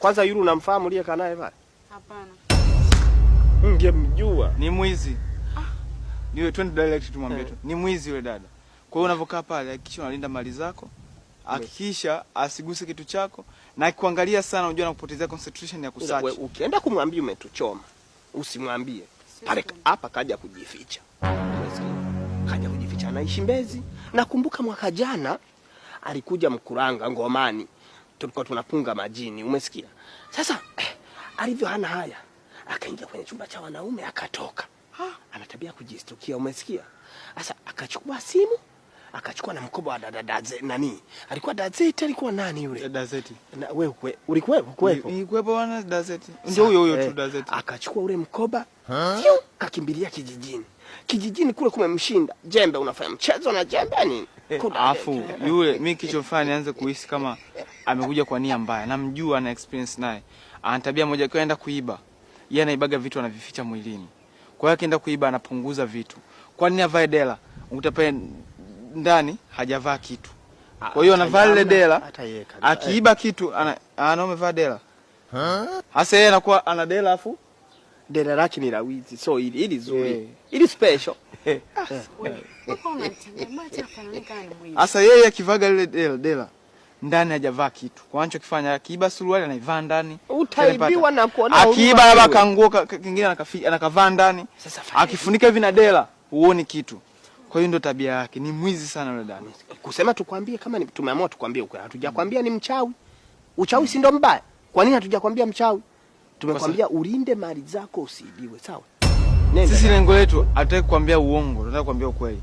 Kwanza yule unamfahamu ile kanaye pale? Hapana. Ungemjua. Ni mwizi. Niwe twende direct tumwambie tu. Ni mwizi yule dada. Kwa hiyo unavokaa pale hakikisha unalinda mali zako. Hakikisha asiguse kitu chako na kuangalia sana unajua anakupotezea concentration ya kusearch. Ukienda kumwambia umetuchoma, usimwambie. Pale hapa kaja kujificha. Kaja kujificha anaishi Mbezi. Nakumbuka mwaka jana alikuja Mkuranga Ngomani. Tulikuwa tunapunga majini, umesikia? Sasa alivyo hana haya, akaingia kwenye chumba cha wanaume akatoka. Ana tabia kujistukia, umesikia? Sasa akachukua simu, akachukua na mkoba wa nani? Alikuwa Dazeti, alikuwa nani yule? Dazeti. Na wewe ulikuwepo? Nilikuwepo wana Dazeti. Ndio huyo tu Dazeti. Akachukua ule mkoba, kakimbilia kijijini. Kijijini kule kumemshinda. Jembe unafanya mchezo na jembe nini? Afu yule mimi kichofanya nianze kuhisi kama amekuja kwa nia mbaya. Namjua na experience naye. Ana tabia moja kwenda kuiba. Yeye anaibaga vitu anavificha mwilini. Kwa hiyo akienda kuiba anapunguza vitu. Kwa nini avae dela? Utape ndani hajavaa kitu. Kwa hiyo anavaa ile dela. Akiiba kitu amevaa dela. Hasa yeye anakuwa ana dela afu dela lake ni la wizi. So ili zuri. Ili special. Asa yeye akivaga ile dela ndani hajavaa kitu. Kwa ancho kifanya akiiba suruali anaivaa ndani. Utaibiwa na kuona akiiba labda kanguo kingine anakavaa ndani. Akifunika hivi na dela huoni kitu. Kwa hiyo ndio tabia yake. Ni mwizi sana yule dada. Kusema tukwambie kama ni tumeamua tukwambie ukweli. Hatujakwambia ni mchawi. Uchawi si ndo mbaya. Kwa nini hatujakwambia mchawi? Tumekwambia ulinde mali zako usiibiwe, sawa? Sisi lengo letu hatutaki kukwambia uongo, tunataka kukwambia ukweli.